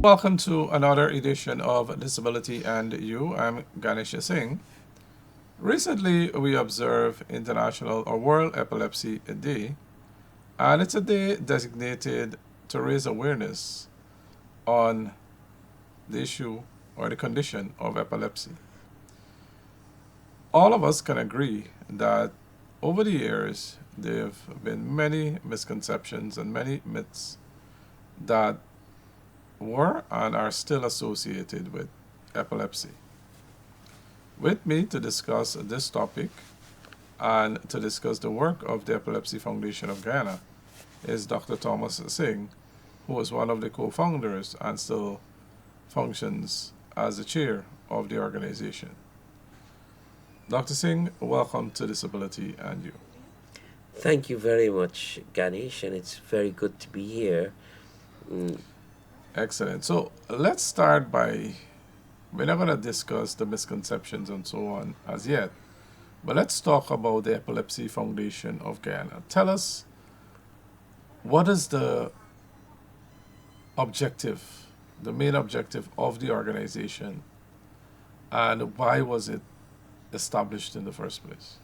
Welcome to another edition of Disability and You. I'm Ganesh Singh. Recently, we observed International or World Epilepsy Day, and it's a day designated to raise awareness on the issue or the condition of epilepsy. All of us can agree that over the years, there have been many misconceptions and many myths that were and are still associated with epilepsy. With me to discuss this topic and to discuss the work of the Epilepsy Foundation of Guyana is Dr. Thomas Singh, who is one of the co-founders and still functions as the chair of the organization. Dr. Singh, welcome to Disability and You. Thank you very much, Ganesh, and it's very good to be here. Excellent. So let's start by, we're not going to discuss the misconceptions and so on as yet, but let's talk about the Epilepsy Foundation of Guyana. Tell us, what is the objective, the main objective of the organization, and why was it established in the first place?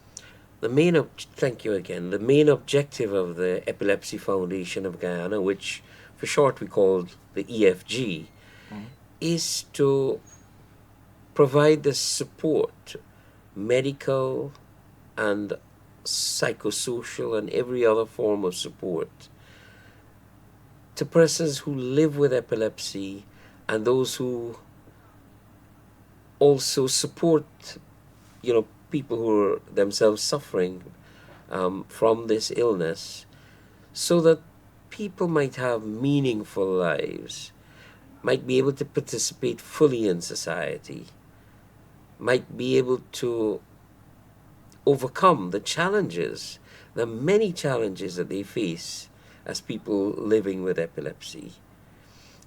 Thank you again. The main objective of the Epilepsy Foundation of Guyana, which for short we call the EFG, is to provide the support, medical and psychosocial and every other form of support to persons who live with epilepsy and those who also support, people who are themselves suffering from this illness, so that people might have meaningful lives, might be able to participate fully in society, might be able to overcome the many challenges that they face as people living with epilepsy.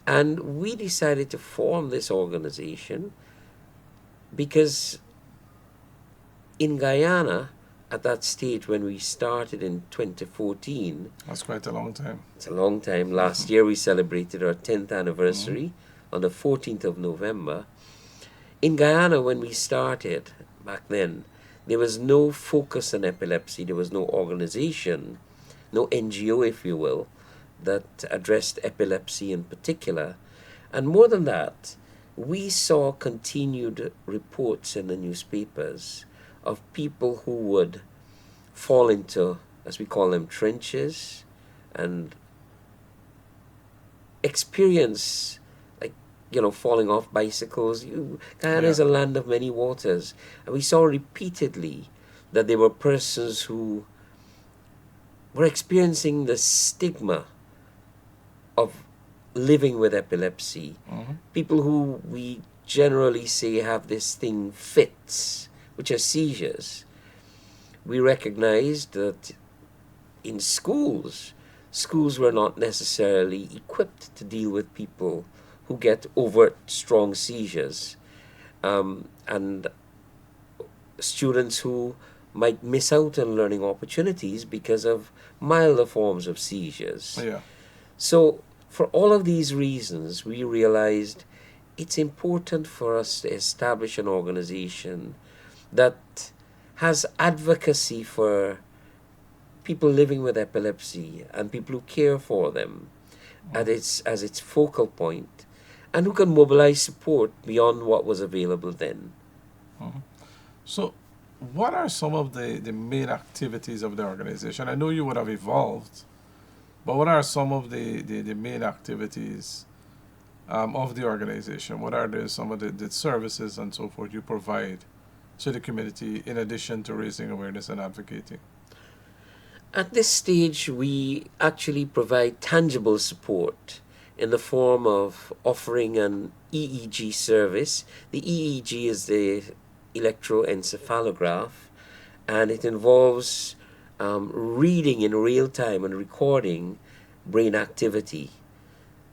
And we decided to form this organization because in Guyana, at that stage when we started in 2014, That's quite a long time. it's a long time. Last year we celebrated our 10th anniversary on the 14th of November. In Guyana, when we started back then, there was no focus on epilepsy. There was no organization, no NGO, if you will, that addressed epilepsy in particular. And more than that, we saw continued reports in the newspapers of people who would fall into, as we call them, trenches and experience, falling off bicycles. Guyana is a land of many waters. And we saw repeatedly that there were persons who were experiencing the stigma of living with epilepsy. People who we generally say have this thing fits, which are seizures. We recognized that in schools were not necessarily equipped to deal with people who get overt strong seizures, and students who might miss out on learning opportunities because of milder forms of seizures. So for all of these reasons, we realized it's important for us to establish an organization that has advocacy for people living with epilepsy and people who care for them as its focal point, and who can mobilize support beyond what was available then. So, what are some of the main activities of the organization? I know you would have evolved, but what are some of the main activities of the organization? What are some of the services and so forth you provide to the community in addition to raising awareness and advocating? At this stage, we actually provide tangible support in the form of offering an EEG service. The EEG is the electroencephalograph, and it involves reading in real time and recording brain activity.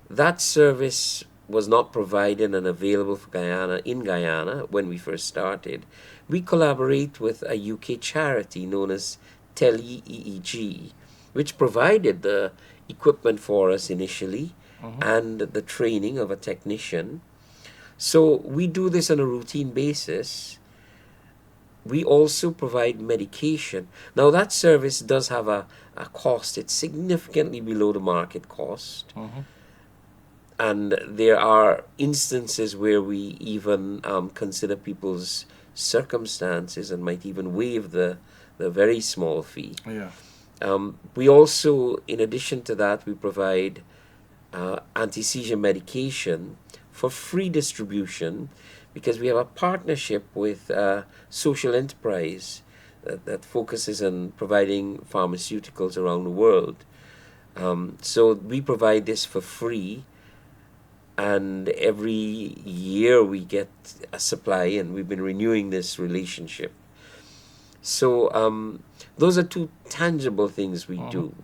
That service was not provided and available for in Guyana when we first started. We collaborate with a UK charity known as Tele EEG, which provided the equipment for us initially, and the training of a technician. So we do this on a routine basis. We also provide medication. Now, that service does have a cost. It's significantly below the market cost. And there are instances where we even consider people's circumstances and might even waive the very small fee. Yeah. We also, in addition to that, we provide anti-seizure medication for free distribution, because we have a partnership with social enterprise that focuses on providing pharmaceuticals around the world. So we provide this for free, and every year we get a supply, and we've been renewing this relationship. So those are two tangible things we do.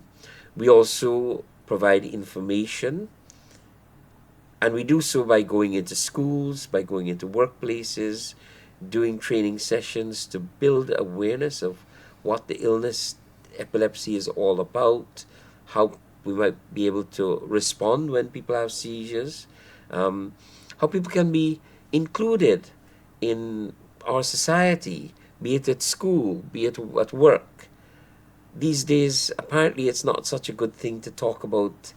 We also provide information, and we do so by going into schools, by going into workplaces, doing training sessions to build awareness of what the illness, epilepsy, is all about, how we might be able to respond when people have seizures, how people can be included in our society, be it at school, be it at work. These days, apparently, it's not such a good thing to talk about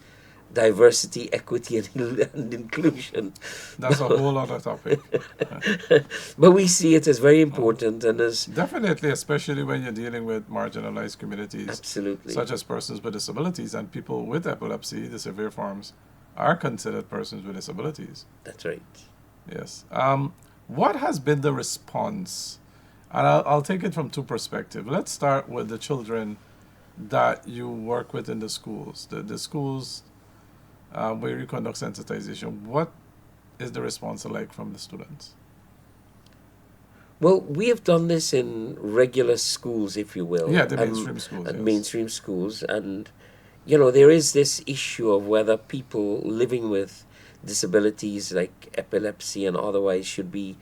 diversity, equity, and inclusion. That's a whole other topic. But we see it as very important, and as Definitely, especially when you're dealing with marginalized communities, absolutely, such as persons with disabilities, and people with epilepsy, the severe forms, are considered persons with disabilities. that's right. Yes. What has been the response? And I'll take it from two perspectives. Let's start with the children that you work with in the schools. The schools where you conduct sensitization. What is the response like from the students? Well, we have done this in regular schools, if you will. Yeah, the mainstream schools. And Yes. mainstream schools. And, you know, there is this issue of whether people living with disabilities like epilepsy and otherwise should be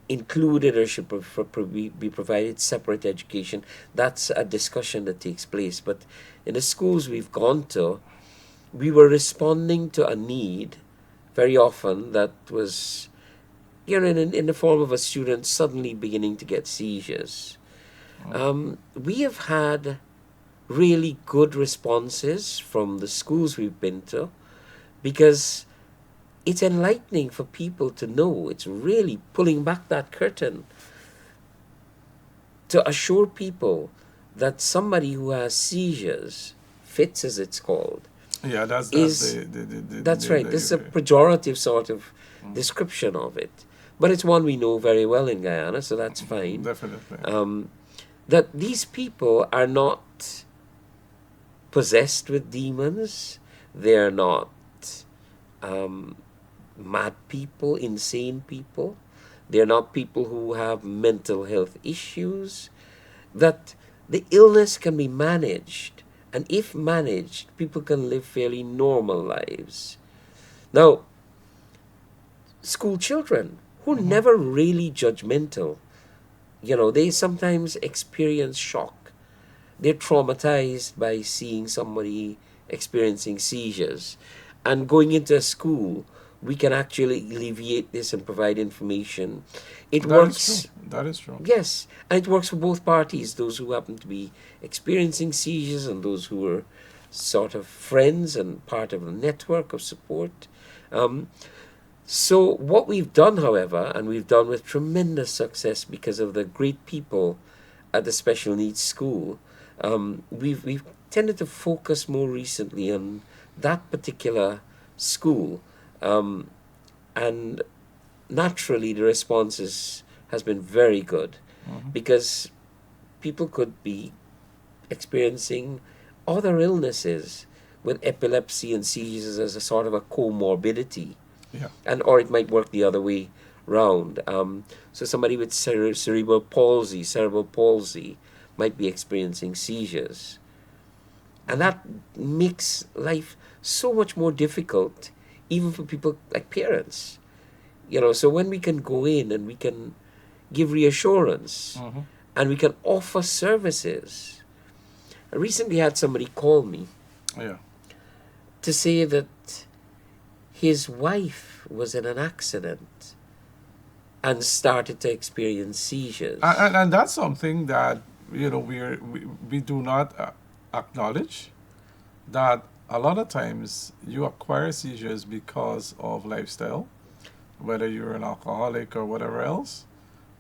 included or should be provided separate education. That's a discussion that takes place. But in the schools we've gone to, we were responding to a need very often that was, you know, in the form of a student suddenly beginning to get seizures. We have had really good responses from the schools we've been to, because it's enlightening for people to know. It's really pulling back that curtain to assure people that somebody who has seizures, fits as it's called, Yeah, that's is that's right. This is a pejorative sort of description of it, but it's one we know very well in Guyana, so that's fine. Definitely. That these people are not possessed with demons. They're not mad people, insane people. They're not people who have mental health issues. That the illness can be managed, and if managed, people can live fairly normal lives. Now, school children who are never really judgmental, you know, they sometimes experience shock. They're traumatized by seeing somebody experiencing seizures. And going into a school, we can actually alleviate this and provide information. It works. That is true. Yes, and it works for both parties, those who happen to be experiencing seizures and those who are sort of friends and part of a network of support. So what we've done, however, and we've done with tremendous success because of the great people at the special needs school, we've tended to focus more recently on that particular school. And naturally, the responses has been very good, because people could be experiencing other illnesses with epilepsy and seizures as a sort of a comorbidity. Yeah. And or it might work the other way round. So somebody with cerebral palsy might be experiencing seizures. And that makes life so much more difficult, even for people like parents. You know, so when we can go in and we can give reassurance and we can offer services. I recently had somebody call me Yeah. to say that his wife was in an accident and started to experience seizures. And that's something that we do not acknowledge, that a lot of times you acquire seizures because of lifestyle, whether you're an alcoholic or whatever else,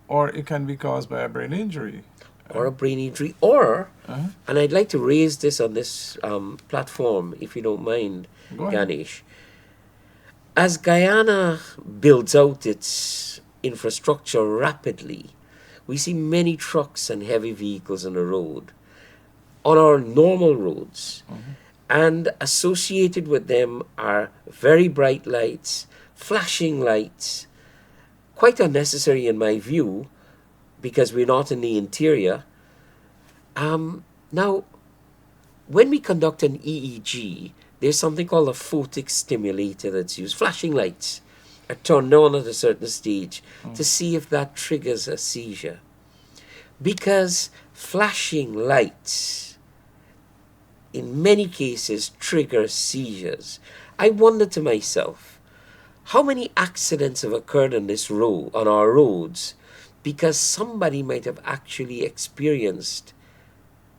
or it can be caused by a brain injury. Or a brain injury, or, Uh-huh. and I'd like to raise this on this platform, if you don't mind, Go ahead. Ganesh. As Guyana builds out its infrastructure rapidly, we see many trucks and heavy vehicles on the road, on our normal roads. And associated with them are very bright lights, flashing lights, quite unnecessary in my view, because we're not in the interior. Now, when we conduct an EEG, there's something called a photic stimulator that's used. Flashing lights are turned on at a certain stage to see if that triggers a seizure. Because flashing lights, in many cases, trigger seizures. I wonder to myself, how many accidents have occurred on this road, on our roads, because somebody might have actually experienced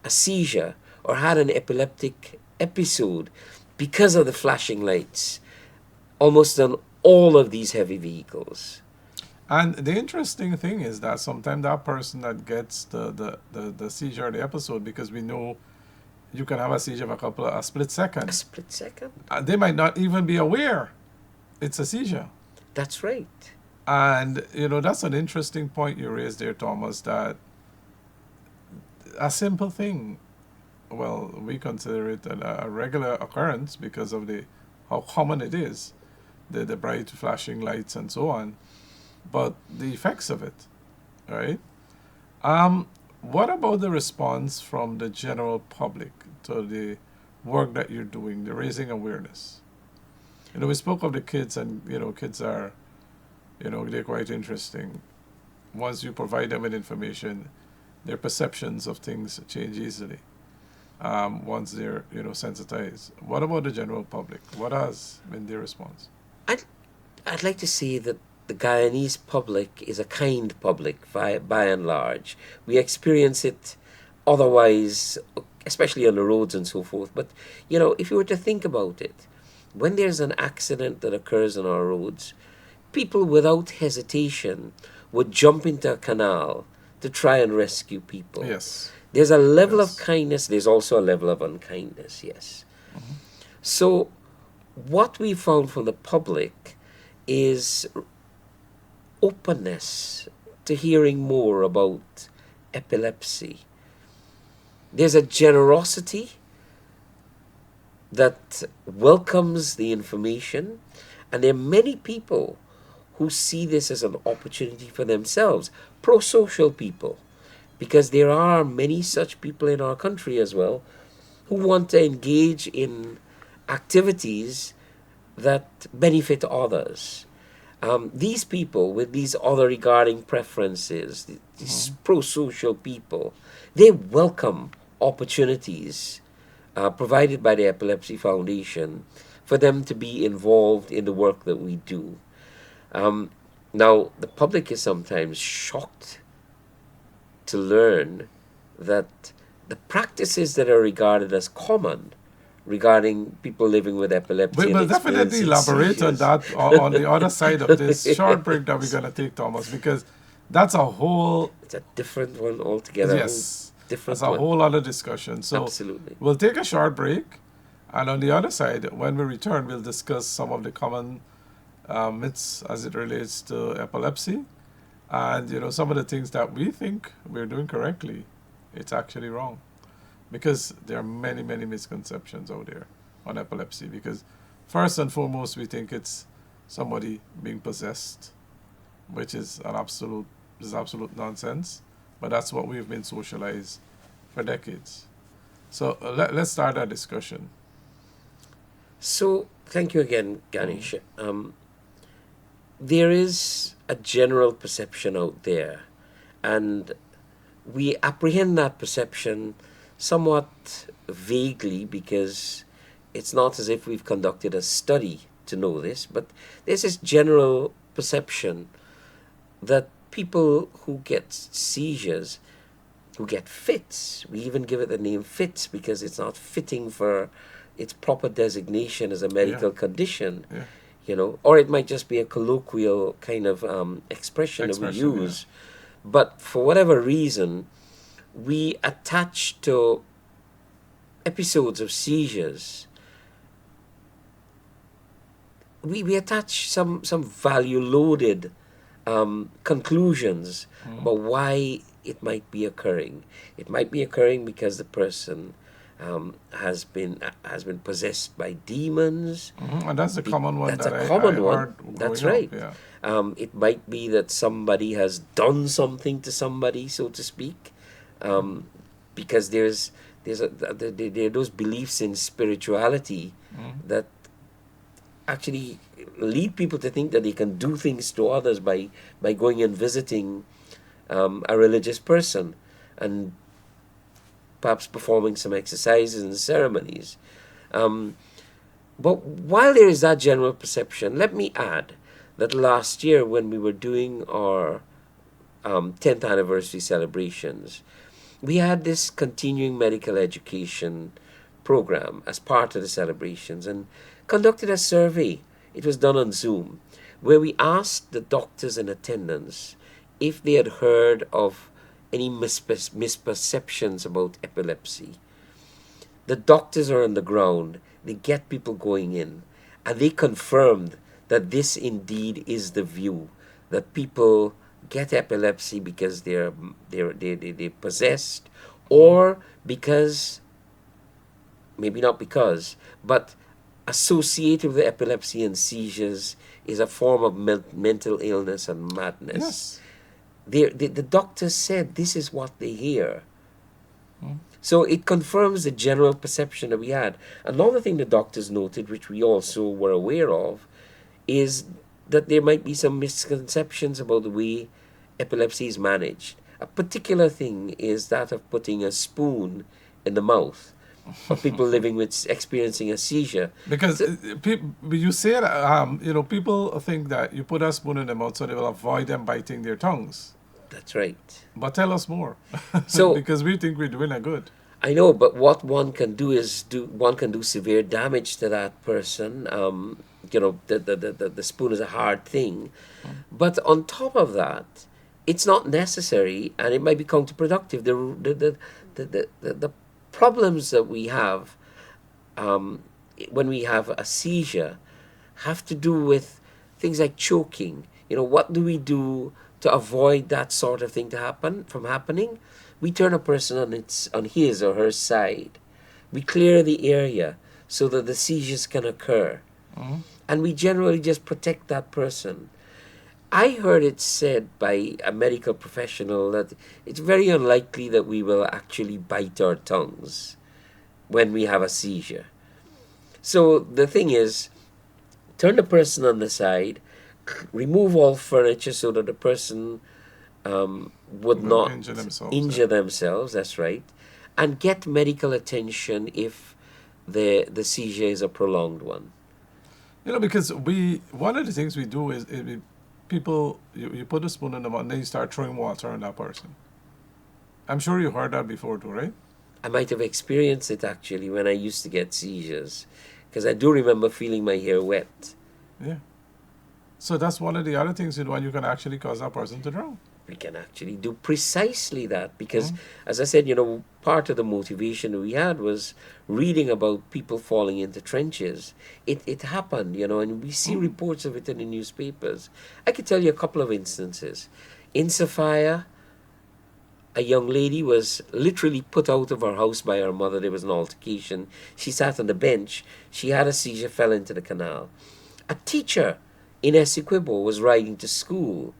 a seizure or had an epileptic episode because of the flashing lights, almost on all of these heavy vehicles. And the interesting thing is that sometimes that person that gets the seizure, the episode, because we know you can have a seizure of a split A second, split second? they might not even be aware it's a seizure. That's right. And that's an interesting point you raised there, Thomas, that a simple thing, well, we consider it a regular occurrence because of how common it is, the bright flashing lights and so on, but the effects of it, right? What about the response from the general public to the work that you're doing, the raising awareness? We spoke of the kids, and kids are, they're quite interesting. Once you provide them with information, their perceptions of things change easily. Once they're sensitized. What about the general public? What has been their response? I'd like to say that the Guyanese public is a kind public by and large. We experience it otherwise, especially on the roads and so forth. But, if you were to think about it, when there's an accident that occurs on our roads, people without hesitation would jump into a canal to try and rescue people. Yes. There's a level Yes. of kindness, there's also a level of unkindness, yes. So, what we found from the public is openness to hearing more about epilepsy. There's a generosity that welcomes the information, and there are many people who see this as an opportunity for themselves, pro-social people, because there are many such people in our country as well who want to engage in activities that benefit others. These people with these other regarding preferences, these pro-social people, they welcome opportunities provided by the Epilepsy Foundation for them to be involved in the work that we do. Now, the public is sometimes shocked to learn that the practices that are regarded as common regarding people living with epilepsy We'll and definitely experiencing elaborate on seizures. that on the other side of this short break that we're going to take, Thomas, because that's a whole, It's a different one altogether. yes, Different that's a one. whole other discussion. So Absolutely. we'll take a short break, and on the other side, when we return, we'll discuss some of the common myths as it relates to epilepsy, and some of the things that we think we're doing correctly, it's actually wrong, because there are many, many misconceptions out there on epilepsy. Because first and foremost, we think it's somebody being possessed, which is absolute nonsense. But that's what we've been socialized for decades. So let's start our discussion. So, thank you again, Ganesh. There is a general perception out there, and we apprehend that perception somewhat vaguely because it's not as if we've conducted a study to know this, but there's this general perception that people who get seizures, who get fits, we even give it the name fits because it's not fitting for its proper designation as a medical condition, or it might just be a colloquial kind of expression that we use. But for whatever reason, we attach to episodes of seizures, we attach some value-loaded conclusions about why it might be occurring. It might be occurring because the person has been possessed by demons. And that's a common one. That's that a common I one. heard That's growing right. up, yeah. It might be that somebody has done something to somebody, so to speak, because there are those beliefs in spirituality that actually lead people to think that they can do things to others by going and visiting a religious person and perhaps performing some exercises and ceremonies. But while there is that general perception, let me add that last year when we were doing our 10th anniversary celebrations, we had this continuing medical education program as part of the celebrations and conducted a survey. It was done on Zoom, where we asked the doctors in attendance if they had heard of any misperceptions about epilepsy. The doctors are on the ground, they get people going in, and they confirmed that this indeed is the view, that people get epilepsy because they're possessed, or because, maybe not because, but associated with epilepsy and seizures is a form of mental illness and madness. Yes. The doctors said this is what they hear. So it confirms the general perception that we had. Another thing the doctors noted, which we also were aware of, is that there might be some misconceptions about the way epilepsy is managed. A particular thing is that of putting a spoon in the mouth of people living with experiencing a seizure. Because you say that, people think that you put a spoon in their mouth so they will avoid them biting their tongues. That's right. But tell us more. So, because we think we're doing a good. I know, but what one can do is one can do severe damage to that person. The spoon is a hard thing, but on top of that, it's not necessary, and it might be counterproductive. The problems that we have when we have a seizure have to do with things like choking. What do we do to avoid that sort of thing from happening? We turn a person on his or her side. We clear the area so that the seizures can occur. And we generally just protect that person. I heard it said by a medical professional that it's very unlikely that we will actually bite our tongues when we have a seizure. So the thing is, turn the person on the side, remove all furniture so that the person would not injure themselves, that's right, and get medical attention if the seizure is a prolonged one. Because one of the things we do is people, you put a spoon in the mouth and then you start throwing water on that person. I'm sure you heard that before too, right? I might have experienced it actually when I used to get seizures, because I do remember feeling my hair wet. Yeah. So that's one of the other things when you can actually cause that person to drown. We can actually do precisely that because, as I said, part of the motivation we had was reading about people falling into trenches. It happened, and we see reports of it in the newspapers. I could tell you a couple of instances. In Sophia, a young lady was literally put out of her house by her mother. There was an altercation. She sat on the bench. She had a seizure, fell into the canal. A teacher in Essequibo was riding to school.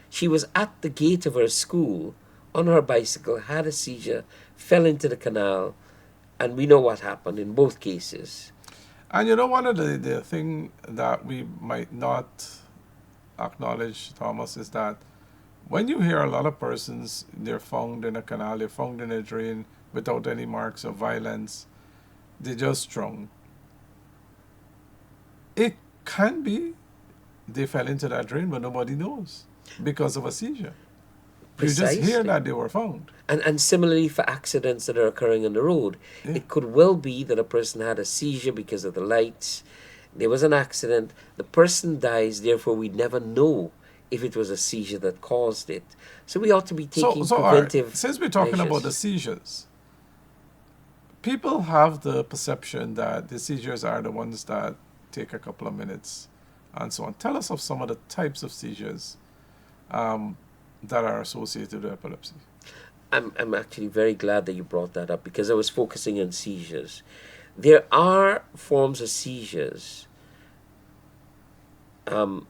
She was at the gate of her school on her bicycle, had a seizure, fell into the canal, and we know what happened in both cases. And one of the thing that we might not acknowledge, Thomas, is that when you hear a lot of persons, they're found in a canal, they're found in a drain without any marks of violence, they're just strong. It Can be they fell into that drain, but nobody knows because of a seizure. You just hear Precisely. that they were found. And similarly for accidents that are occurring on the road, Yeah. it could well be that a person had a seizure because of the lights. There was an accident. The person dies, therefore we never know if it was a seizure that caused it. So we ought to be taking So all right. preventive Since we're talking about the measures. seizures, people have the perception that the seizures are the ones that take a couple of minutes and so on. Tell us of some of the types of seizures um, that are associated with epilepsy. I'm actually very glad that you brought that up because I was focusing on seizures. There are forms of seizures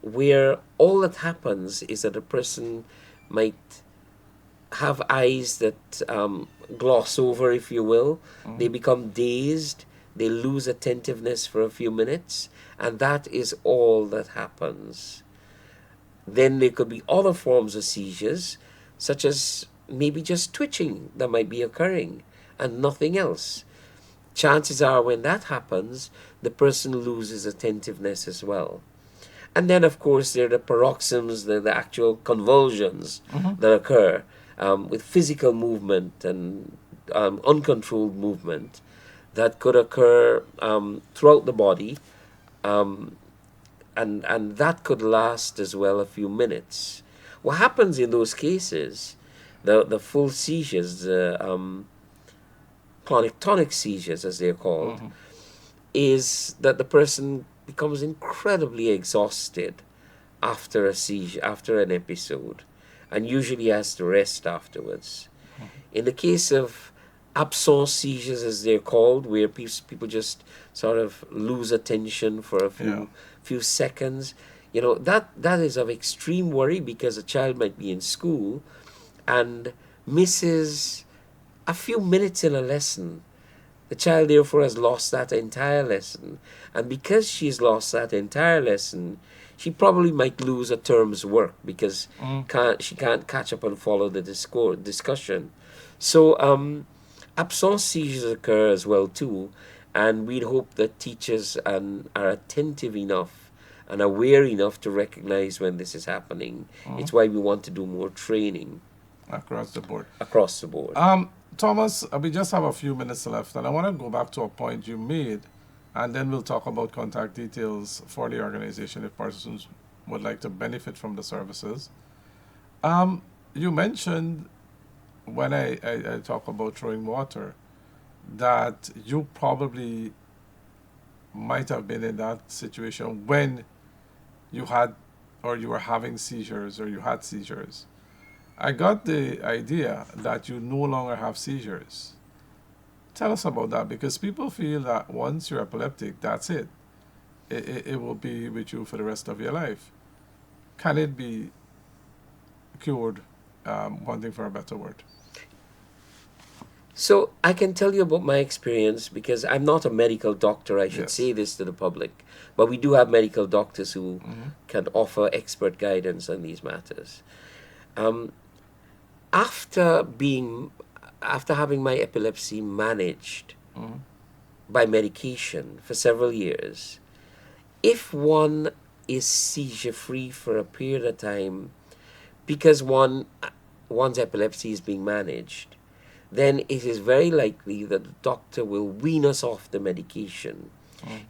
where all that happens is that a person might have eyes that gloss over, if you will. They become dazed, they lose attentiveness for a few minutes, and that is all that happens. Then there could be other forms of seizures, such as maybe just twitching that might be occurring and nothing else. Chances are when that happens, the person loses attentiveness as well. And then, of course, there are the paroxysms, the actual convulsions that occur with physical movement and uncontrolled movement that could occur throughout the body, um, and that could last as well a few minutes. What happens in those cases, the full seizures, the clonic tonic seizures, as they're called, is that the person becomes incredibly exhausted after a seizure, after an episode, and usually has to rest afterwards. In the case of absence seizures, as they're called, where people just sort of lose attention for a few seconds, that is of extreme worry because a child might be in school and misses a few minutes in a lesson. The child therefore has lost that entire lesson. And because she's lost that entire lesson, she probably might lose a term's work because she can't catch up and follow the discussion. So absence seizures occur as well too, and we'd hope that teachers are attentive enough and aware enough to recognize when this is happening. It's why we want to do more training Across the board. across the board. Thomas, we just have a few minutes left, and I want to go back to a point you made, and then we'll talk about contact details for the organization if persons would like to benefit from the services. You mentioned when I talk about throwing water that you probably might have been in that situation when you had or you were having seizures or you had seizures. I got the idea that you no longer have seizures. Tell us about that because people feel that once you're epileptic, that's it. It will be with you for the rest of your life. Can it be cured? Wanting for a better word. So I can tell you about my experience because I'm not a medical doctor. I should say this to the public. But we do have medical doctors who can offer expert guidance on these matters. After having my epilepsy managed by medication for several years, if one is seizure free for a period of time because one's epilepsy is being managed, then it is very likely that the doctor will wean us off the medication.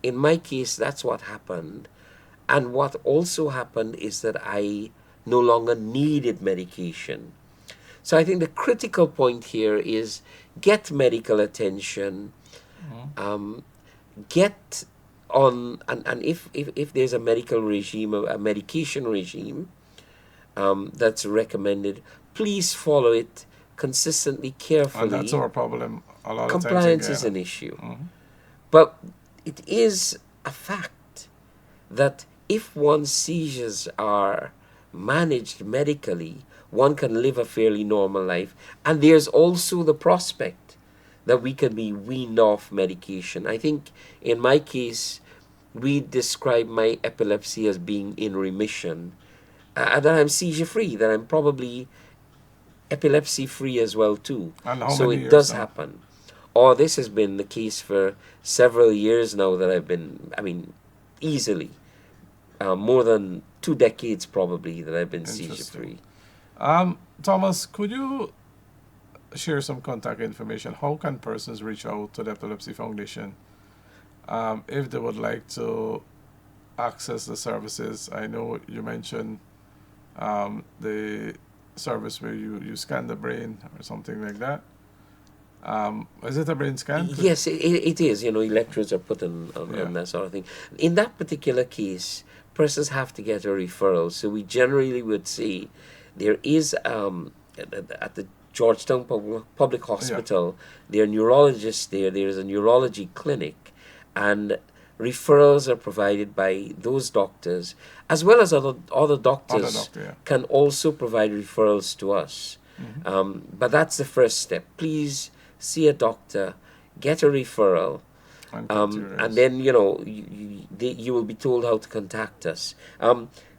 In my case, that's what happened. And what also happened is that I no longer needed medication. So I think the critical point here is get medical attention, get on, and if there's a medical regime, a medication regime that's recommended, please follow it consistently, carefully. And that's our problem a lot of times. Compliance is an issue. But it is a fact that if one's seizures are managed medically, one can live a fairly normal life. And there's also the prospect that we can be weaned off medication. I think in my case, we describe my epilepsy as being in remission, that I'm seizure free, that I'm probably epilepsy free as well too. And how So many it does years now? happen. Or this has been the case for several years now that I've been, easily more than 2 decades probably that I've been seizure Interesting. free. Thomas, could you share some contact information? How can persons reach out to the Epilepsy Foundation if they would like to access the services? I know you mentioned the service where you scan the brain or something like that. Is it a brain scan? Yes, it is. Electrodes are put on Yeah. that sort of thing. In that particular case, persons have to get a referral. So we generally would say there is at the Georgetown Public Hospital, there are neurologists there. There is a neurology clinic, and referrals are provided by those doctors, as well as other doctors Yeah. can also provide referrals to us. But that's the first step. Please see a doctor, get a referral, and then you will be told how to contact us.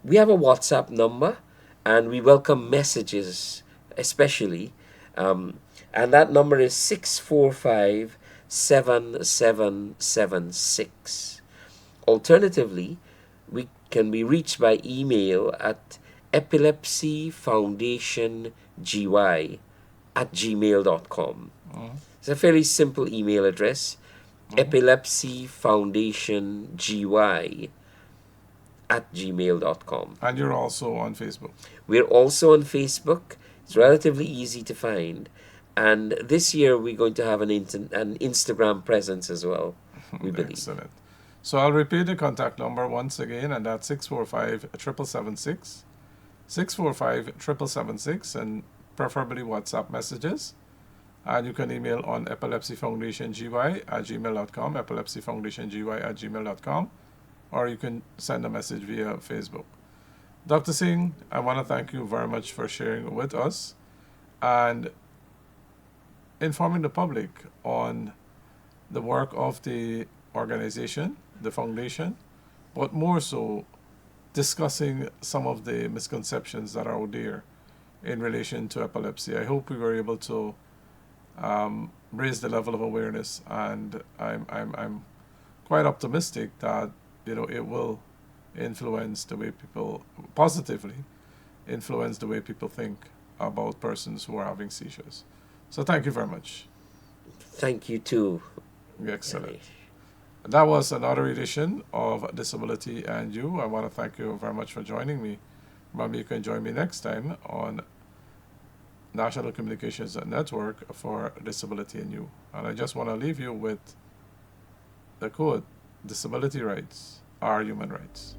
We have a WhatsApp number, and we welcome messages, especially, and that number is 645-7776. Alternatively, we can be reached by email at epilepsyfoundationgy@gmail.com. It's a fairly simple email address, epilepsyfoundationgy@gmail.com. And you're also on Facebook. We're also on Facebook. It's relatively easy to find. And this year we're going to have an Instagram presence as well, we believe. Excellent. So I'll repeat the contact number once again, and that's 645-7776. 645-7776, and preferably WhatsApp messages. And you can email on epilepsyfoundationgy@gmail.com, epilepsyfoundationgy@gmail.com, or you can send a message via Facebook. Dr. Singh, I want to thank you very much for sharing with us and informing the public on the work of the organization, the foundation, but more so discussing some of the misconceptions that are out there in relation to epilepsy. I hope we were able to raise the level of awareness, and I'm quite optimistic that it will influence the way people positively influence the way people think about persons who are having seizures. So thank you very much. Thank you too. Excellent. That was another edition of Disability and You. I want to thank you very much for joining me. Remember, you can join me next time on National Communications Network for Disability and You. And I just want to leave you with the quote: disability rights are human rights.